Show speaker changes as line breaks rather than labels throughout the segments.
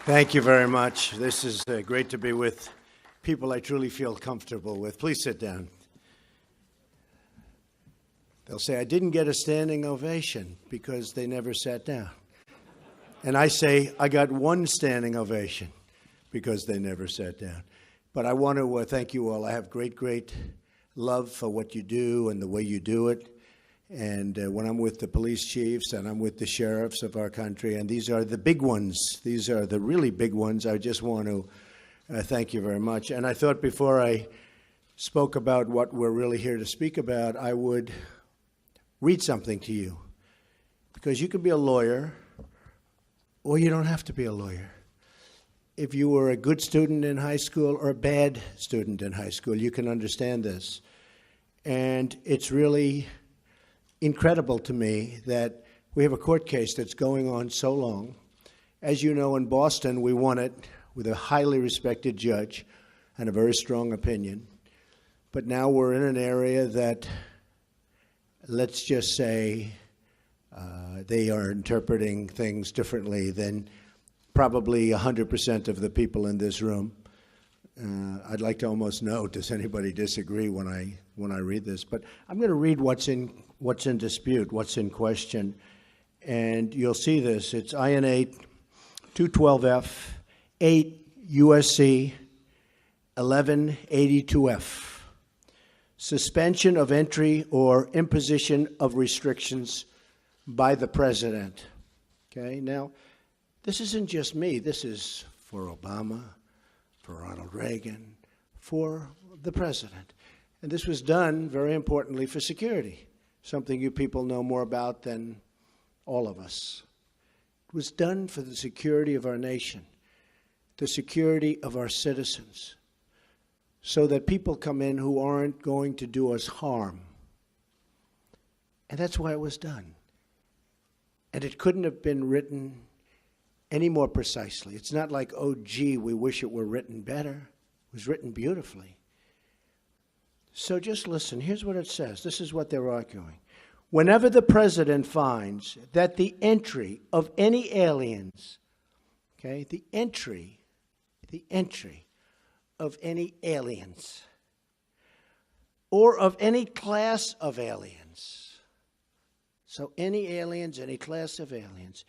Thank you very much. This is great to be with people I truly feel comfortable with. Please sit down. They'll say, I didn't get a standing ovation because they never sat down. And I say, I got one standing ovation because they never sat down. But I want to thank you all. I have great love for what you do and the way you do it. And when I'm with the police chiefs and I'm with the sheriffs of our country, and these are the big ones, these are the really big ones, I just want to thank you very much. And I thought before I spoke about what we're really here to speak about, I would read something to you. Because you could be a lawyer, or you don't have to be a lawyer. If you were a good student in high school or a bad student in high school, you can understand this. And it's really incredible to me that we have a court case that's going on so long. As you know, in Boston, we won it with a highly respected judge and a very strong opinion. But now we're in an area that, let's just say, they are interpreting things differently than probably 100% of the people in this room. I'd like to almost know, does anybody disagree when I read this? But I'm going to read what's in dispute, what's in question, and you'll see this. It's INA 212F 8 USC 1182F. Suspension of entry or imposition of restrictions by the president. Okay, now this isn't just me. This is for Obama, for Ronald Reagan, for the president. And this was done, very importantly, for security, something you people know more about than all of us. It was done for the security of our nation, the security of our citizens, so that people come in who aren't going to do us harm. And that's why it was done. And it couldn't have been written any more precisely. It's not like, oh, gee, we wish it were written better. It was written beautifully. So just listen. Here's what it says. This is what they're arguing. Whenever the president finds that the entry of any aliens, okay, the entry of any aliens or of any class of aliens, so any aliens, any class of aliens,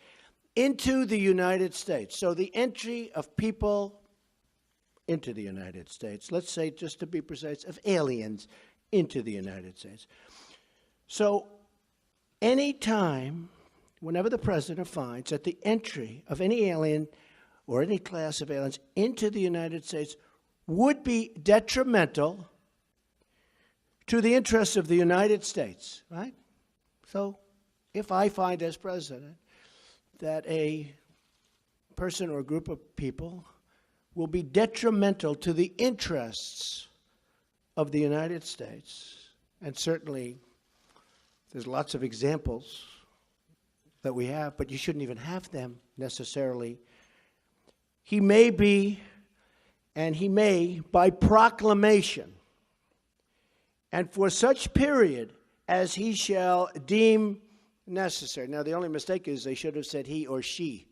into the United States. So the entry of people into the United States, let's say, just to be precise, of aliens into the United States. So any time, whenever the president finds that the entry of any alien or any class of aliens into the United States would be detrimental to the interests of the United States, right? So if I find as president that a person or a group of people will be detrimental to the interests of the United States, and certainly there's lots of examples that we have, but you shouldn't even have them necessarily. He may be, and he may, by proclamation, and for such period as he shall deem necessary. Now, the only mistake is they should have said he or she.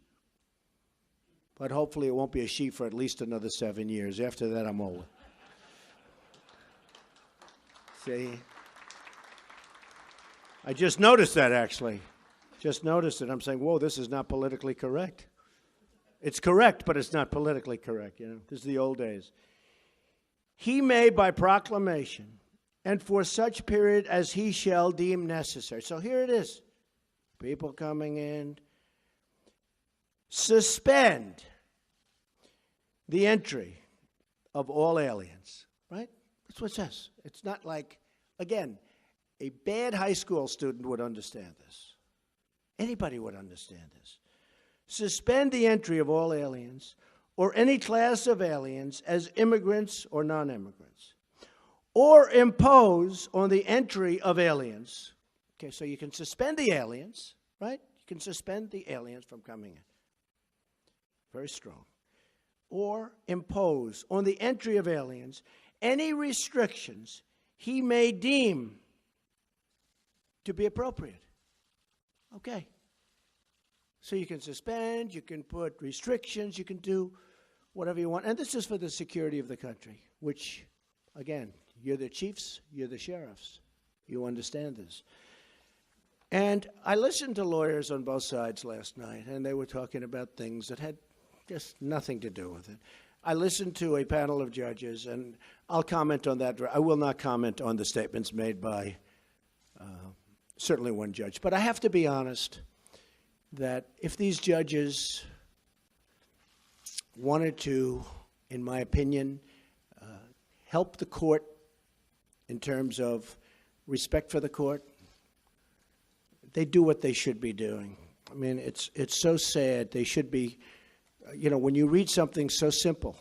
But hopefully it won't be a she for at least another 7 years. After that, I'm over. See? I just noticed that, actually. Just noticed it. I'm saying, whoa, this is not politically correct. It's correct, but it's not politically correct. You know, this is the old days. He may, by proclamation, and for such period as he shall deem necessary. So here it is. People coming in. Suspend the entry of all aliens, right? That's what it says. It's not like, again, a bad high school student would understand this. Anybody would understand this. Suspend the entry of all aliens or any class of aliens as immigrants or non-immigrants, or impose on the entry of aliens. Okay, so you can suspend the aliens, right? You can suspend the aliens from coming in. Very strong. Or impose on the entry of aliens any restrictions he may deem to be appropriate. Okay. So you can suspend, you can put restrictions, you can do whatever you want. And this is for the security of the country, which, again, you're the chiefs, you're the sheriffs. You understand this. And I listened to lawyers on both sides last night, and they were talking about things that had just nothing to do with it. I listened to a panel of judges, and I'll comment on that. I will not comment on the statements made by certainly one judge. But I have to be honest that if these judges wanted to, in my opinion, help the court in terms of respect for the court, they do what they should be doing. I mean, it's so sad. They should be, you know, when you read something so simple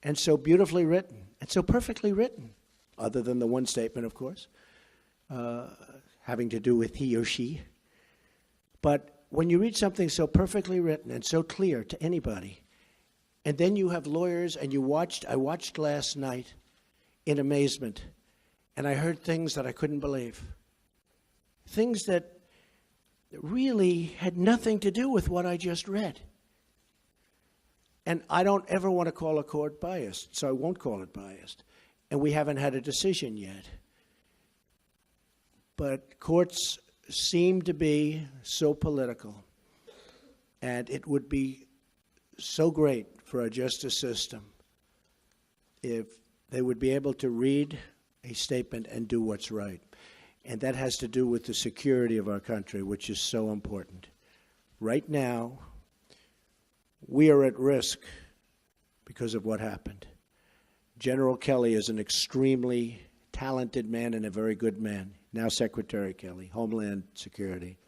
and so beautifully written and so perfectly written, other than the one statement, of course, having to do with he or she. But when you read something so perfectly written and so clear to anybody, and then you have lawyers, and I watched last night in amazement, and I heard things that I couldn't believe. Things that really had nothing to do with what I just read. And I don't ever want to call a court biased, so I won't call it biased. And we haven't had a decision yet. But courts seem to be so political, and it would be so great for our justice system if they would be able to read a statement and do what's right. And that has to do with the security of our country, which is so important. Right now, we are at risk because of what happened. General Kelly is an extremely talented man and a very good man. Now Secretary Kelly, Homeland Security.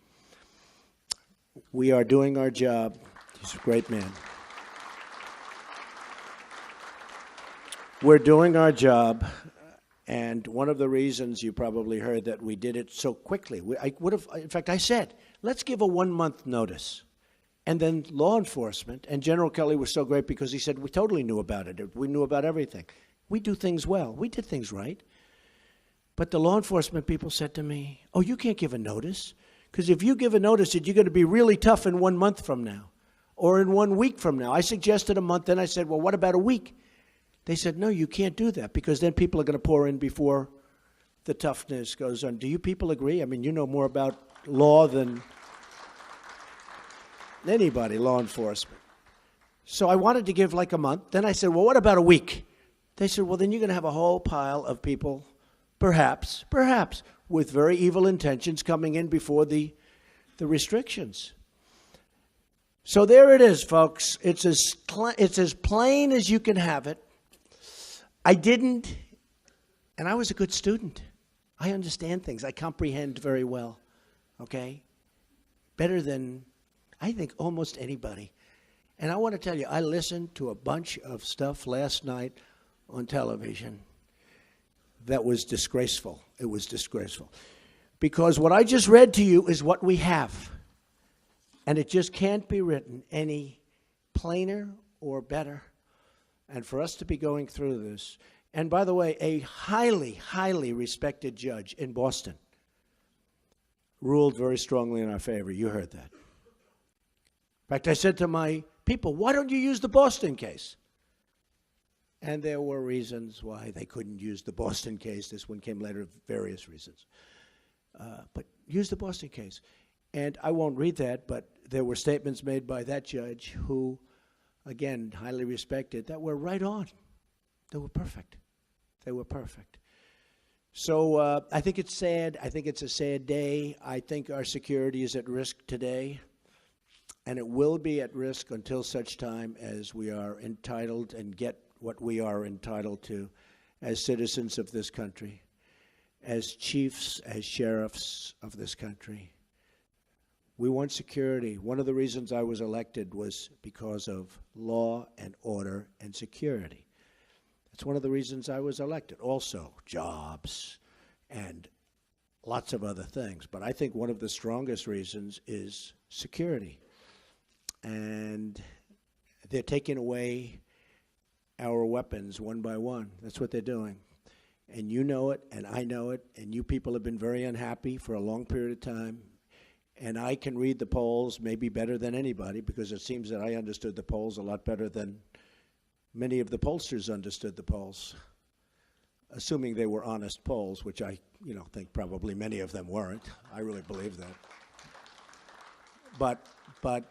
We are doing our job. He's a great man. We're doing our job, and one of the reasons you probably heard that we did it so quickly, in fact, I said, let's give a 1-month notice. And then law enforcement, and General Kelly was so great because he said, we totally knew about it. We knew about everything. We do things well. We did things right. But the law enforcement people said to me, oh, you can't give a notice, because if you give a notice, you're going to be really tough in 1 month from now or in 1 week from now. I suggested a month, then I said, well, what about a week? They said, no, you can't do that, because then people are going to pour in before the toughness goes on. Do you people agree? I mean, you know more about law than anybody, law enforcement. So I wanted to give like a month. Then I said, well, what about a week? They said, well, then you're going to have a whole pile of people, perhaps, with very evil intentions coming in before the restrictions. So there it is, folks. It's as plain as you can have it. I didn't, and I was a good student. I understand things. I comprehend very well, okay? Better than, I think, almost anybody. And I want to tell you, I listened to a bunch of stuff last night on television that was disgraceful. It was disgraceful. Because what I just read to you is what we have. And it just can't be written any plainer or better. And for us to be going through this, and by the way, a highly, highly respected judge in Boston ruled very strongly in our favor. You heard that. In fact, I said to my people, why don't you use the Boston case? And there were reasons why they couldn't use the Boston case. This one came later, various reasons. But use the Boston case. And I won't read that, but there were statements made by that judge who, again, highly respected, that were right on. They were perfect. They were perfect. So I think it's sad. I think it's a sad day. I think our security is at risk today, and it will be at risk until such time as we are entitled and get what we are entitled to as citizens of this country, as chiefs, as sheriffs of this country. We want security. One of the reasons I was elected was because of law and order and security. That's one of the reasons I was elected. Also, jobs and lots of other things. But I think one of the strongest reasons is security. And they're taking away our weapons one by one. That's what they're doing. And you know it, and I know it, and you people have been very unhappy for a long period of time. And I can read the polls maybe better than anybody, because it seems that I understood the polls a lot better than many of the pollsters understood the polls, assuming they were honest polls, which I think probably many of them weren't. I really believe that. But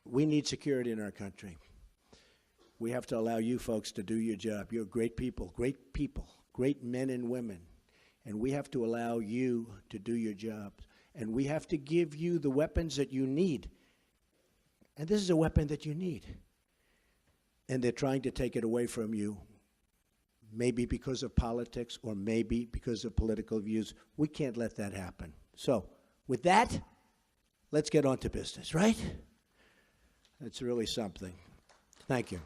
we need security in our country. We have to allow you folks to do your job. You're great people, great men and women. And we have to allow you to do your jobs. And we have to give you the weapons that you need. And this is a weapon that you need. And they're trying to take it away from you, maybe because of politics or maybe because of political views. We can't let that happen. So with that, let's get on to business, right? That's really something. Thank you.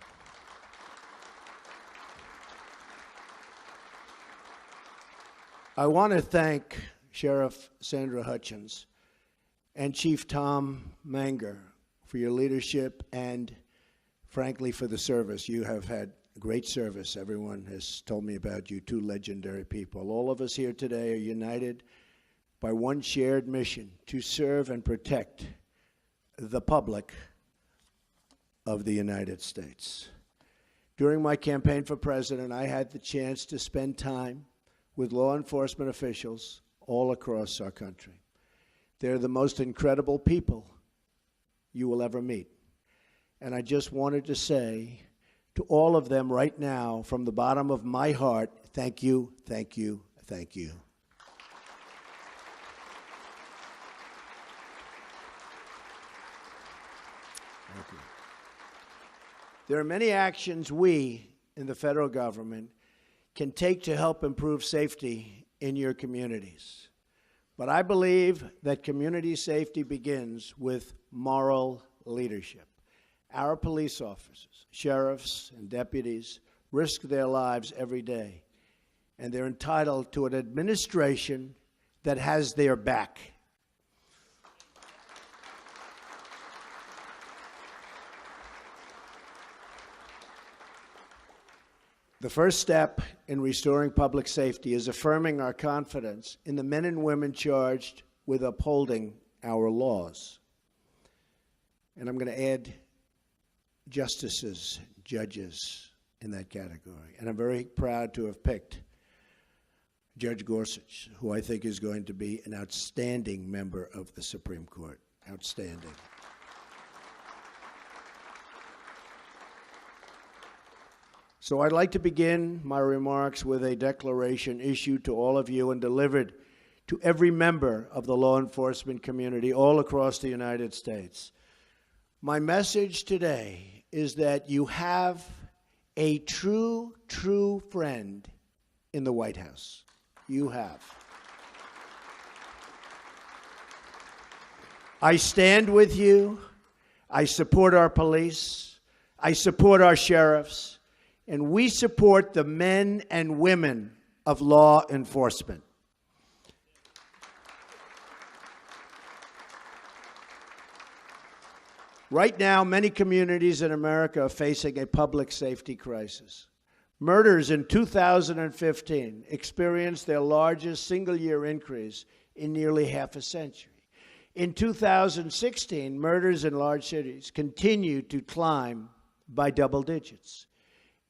I want to thank Sheriff Sandra Hutchins and Chief Tom Manger for your leadership and, frankly, for the service. You have had great service. Everyone has told me about you, two legendary people. All of us here today are united by one shared mission: to serve and protect the public of the United States. During my campaign for president, I had the chance to spend time with law enforcement officials all across our country. They're the most incredible people you will ever meet. And I just wanted to say to all of them right now, from the bottom of my heart, thank you, thank you, thank you. Thank you. There are many actions we in the federal government can take to help improve safety in your communities. But I believe that community safety begins with moral leadership. Our police officers, sheriffs, and deputies risk their lives every day, and they're entitled to an administration that has their back. The first step in restoring public safety is affirming our confidence in the men and women charged with upholding our laws. And I'm going to add justices, judges in that category. And I'm very proud to have picked Judge Gorsuch, who I think is going to be an outstanding member of the Supreme Court. Outstanding. So I'd like to begin my remarks with a declaration issued to all of you and delivered to every member of the law enforcement community all across the United States. My message today is that you have a true friend in the White House. You have. I stand with you. I support our police. I support our sheriffs. And we support the men and women of law enforcement. Right now, many communities in America are facing a public safety crisis. Murders in 2015 experienced their largest single-year increase in nearly half a century. In 2016, murders in large cities continued to climb by double digits.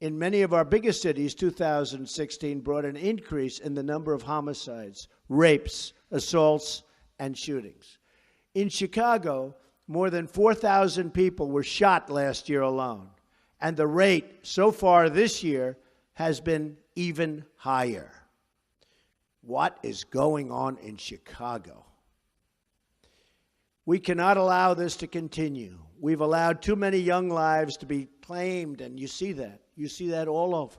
In many of our biggest cities, 2016 brought an increase in the number of homicides, rapes, assaults, and shootings. In Chicago, more than 4,000 people were shot last year alone, and the rate so far this year has been even higher. What is going on in Chicago? We cannot allow this to continue. We've allowed too many young lives to be claimed, and you see that. You see that all over.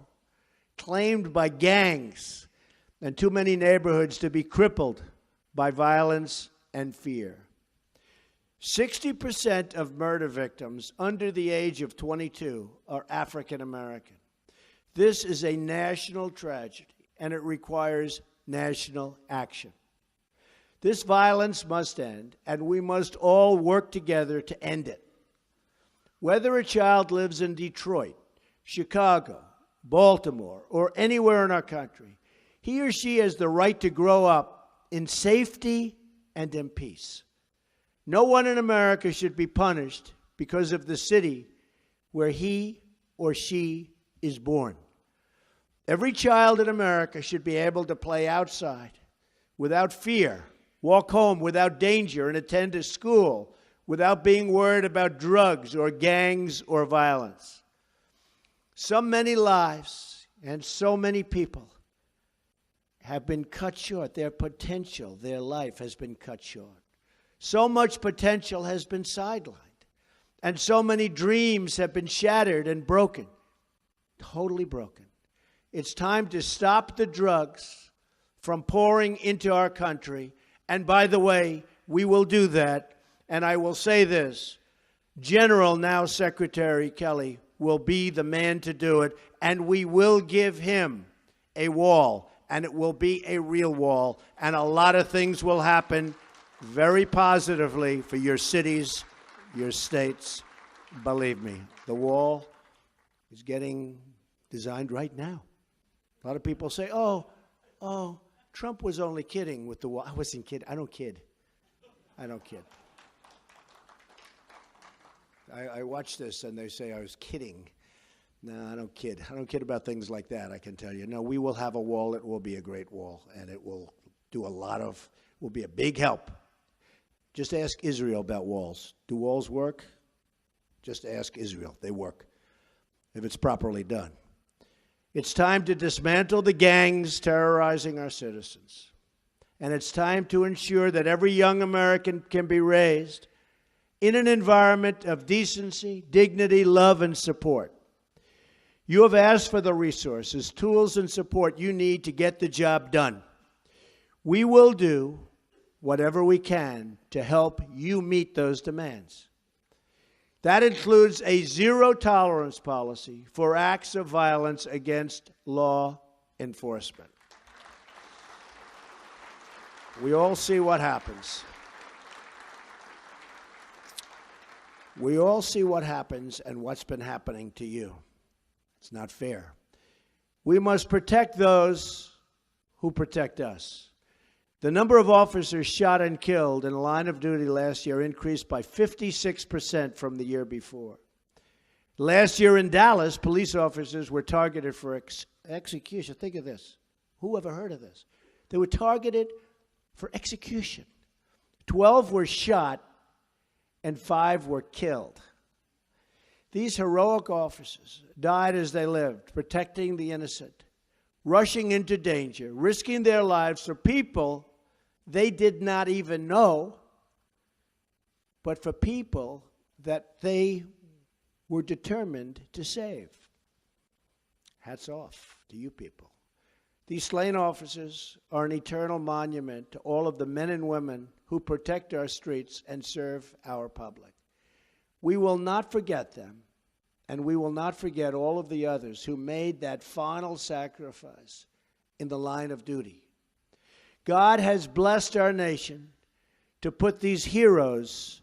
Claimed by gangs, and too many neighborhoods to be crippled by violence and fear. 60% of murder victims under the age of 22 are African American. This is a national tragedy, and it requires national action. This violence must end, and we must all work together to end it. Whether a child lives in Detroit, Chicago, Baltimore, or anywhere in our country, he or she has the right to grow up in safety and in peace. No one in America should be punished because of the city where he or she is born. Every child in America should be able to play outside without fear, walk home without danger, and attend a school without being worried about drugs or gangs or violence. So many lives and so many people have been cut short. Their potential, their life has been cut short. So much potential has been sidelined. And so many dreams have been shattered and broken, totally broken. It's time to stop the drugs from pouring into our country. And by the way, we will do that. And I will say this, General, now Secretary Kelly, will be the man to do it. And we will give him a wall. And it will be a real wall. And a lot of things will happen very positively for your cities, your states. Believe me, the wall is getting designed right now. A lot of people say, oh, Trump was only kidding with the wall. I wasn't kidding. I don't kid. I watch this and they say I was kidding. No, I don't kid. I don't kid about things like that, I can tell you. No, we will have a wall. It will be a great wall, and it will do will be a big help. Just ask Israel about walls. Do walls work? Just ask Israel. They work, if it's properly done. It's time to dismantle the gangs terrorizing our citizens. And it's time to ensure that every young American can be raised in an environment of decency, dignity, love, and support. You have asked for the resources, tools, and support you need to get the job done. We will do whatever we can to help you meet those demands. That includes a zero-tolerance policy for acts of violence against law enforcement. We all see what happens. We all see what happens and what's been happening to you. It's not fair. We must protect those who protect us. The number of officers shot and killed in the line of duty last year increased by 56% from the year before. Last year in Dallas, police officers were targeted for execution. Think of this. Who ever heard of this? They were targeted for execution. 12 were shot and 5 were killed. These heroic officers died as they lived, protecting the innocent, rushing into danger, risking their lives for people they did not even know, but for people that they were determined to save. Hats off to you people. These slain officers are an eternal monument to all of the men and women who protect our streets and serve our public. We will not forget them, and we will not forget all of the others who made that final sacrifice in the line of duty. God has blessed our nation to put these heroes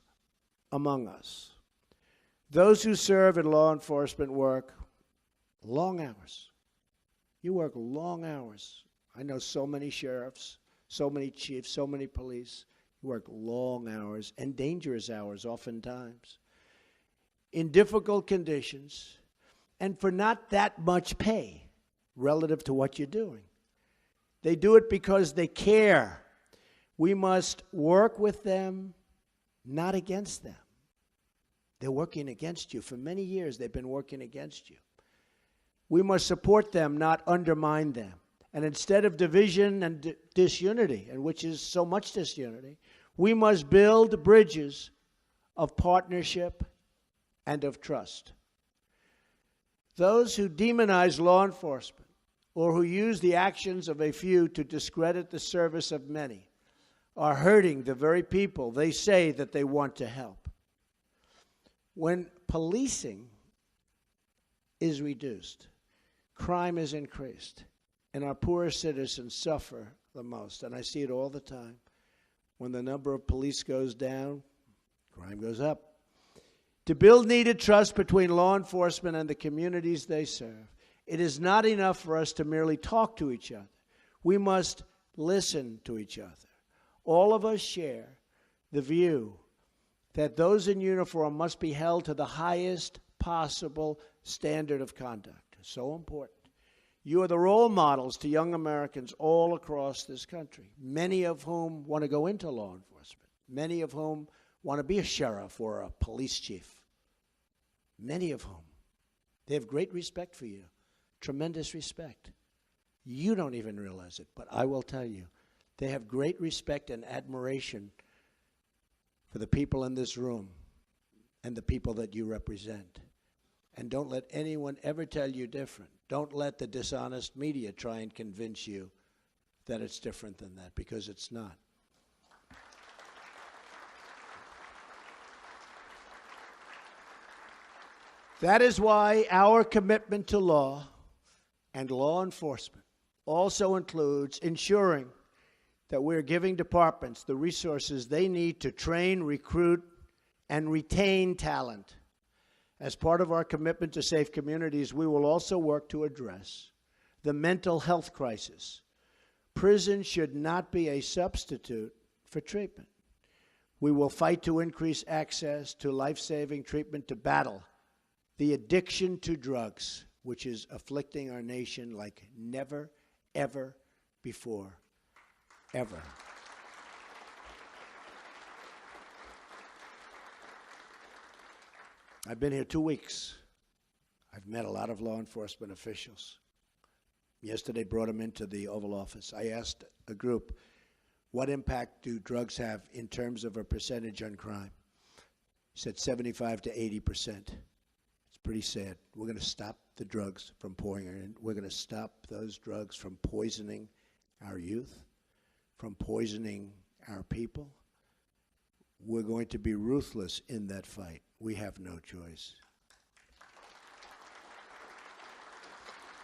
among us. Those who serve in law enforcement work long hours. You work long hours. I know so many sheriffs, so many chiefs, so many police. You work long hours and dangerous hours oftentimes in difficult conditions and for not that much pay relative to what you're doing. They do it because they care. We must work with them, not against them. They're working against you. For many years, they've been working against you. We must support them, not undermine them. And instead of division and disunity, and which is so much disunity, we must build bridges of partnership and of trust. Those who demonize law enforcement or who use the actions of a few to discredit the service of many are hurting the very people they say that they want to help. When policing is reduced, crime is increased, and our poorest citizens suffer the most. And I see it all the time. When the number of police goes down, crime goes up. To build needed trust between law enforcement and the communities they serve, it is not enough for us to merely talk to each other. We must listen to each other. All of us share the view that those in uniform must be held to the highest possible standard of conduct. So important. You are the role models to young Americans all across this country, many of whom want to go into law enforcement, many of whom want to be a sheriff or a police chief, many of whom. They have great respect for you, tremendous respect. You don't even realize it, but I will tell you, they have great respect and admiration for the people in this room and the people that you represent. And don't let anyone ever tell you different. Don't let the dishonest media try and convince you that it's different than that, because it's not. That is why our commitment to law and law enforcement also includes ensuring that we're giving departments the resources they need to train, recruit, and retain talent. As part of our commitment to safe communities, we will also work to address the mental health crisis. Prison should not be a substitute for treatment. We will fight to increase access to life-saving treatment to battle the addiction to drugs, which is afflicting our nation like never, ever before, ever. I've been here 2 weeks. I've met a lot of law enforcement officials. Yesterday, brought them into the Oval Office. I asked a group, what impact do drugs have in terms of a percentage on crime? He said 75 to 80%. It's pretty sad. We're going to stop the drugs from pouring in. We're going to stop those drugs from poisoning our youth, from poisoning our people. We're going to be ruthless in that fight. We have no choice.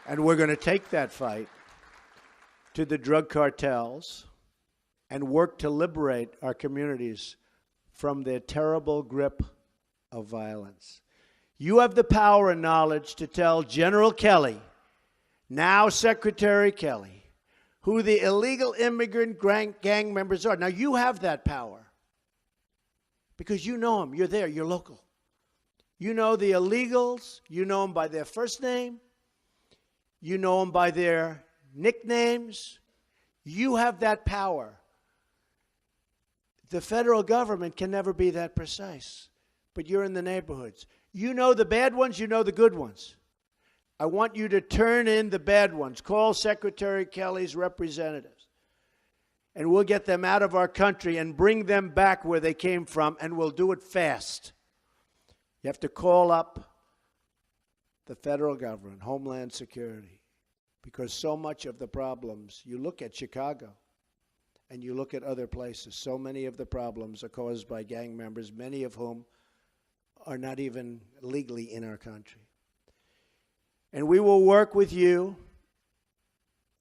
And we're going to take that fight to the drug cartels and work to liberate our communities from their terrible grip of violence. You have the power and knowledge to tell General Kelly, now Secretary Kelly, who the illegal immigrant gang members are. Now, you have that power because you know them. You're there. You're local. You know the illegals. You know them by their first name. You know them by their nicknames. You have that power. The federal government can never be that precise, but you're in the neighborhoods. You know the bad ones. You know the good ones. I want you to turn in the bad ones. Call Secretary Kelly's representatives, and we'll get them out of our country and bring them back where they came from, and we'll do it fast. You have to call up the federal government, Homeland Security, because so much of the problems, you look at Chicago and you look at other places, so many of the problems are caused by gang members, many of whom are not even legally in our country. And we will work with you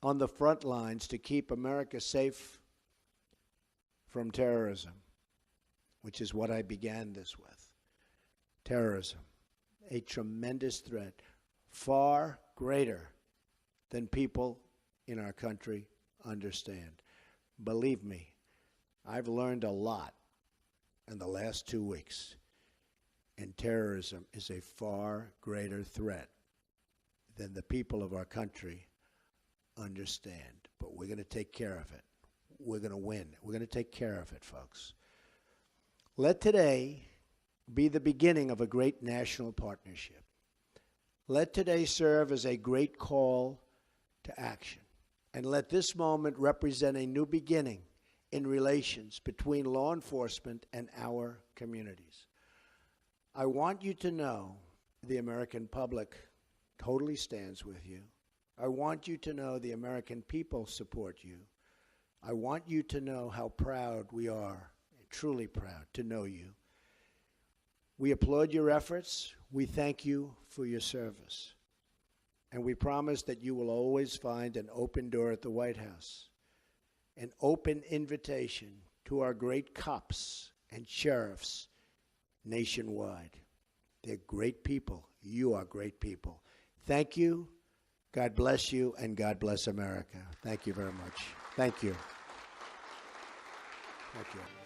on the front lines to keep America safe from terrorism, which is what I began this with. Terrorism, a tremendous threat, far greater than people in our country understand. Believe me, I've learned a lot in the last 2 weeks, and terrorism is a far greater threat than the people of our country understand. But we're going to take care of it. We're going to win. We're going to take care of it, folks. Let today be the beginning of a great national partnership. Let today serve as a great call to action. And let this moment represent a new beginning in relations between law enforcement and our communities. I want you to know the American public totally stands with you. I want you to know the American people support you. I want you to know how proud we are, truly proud to know you. We applaud your efforts. We thank you for your service. And we promise that you will always find an open door at the White House, an open invitation to our great cops and sheriffs nationwide. They're great people. You are great people. Thank you. God bless you, and God bless America. Thank you very much. Thank you. Thank you.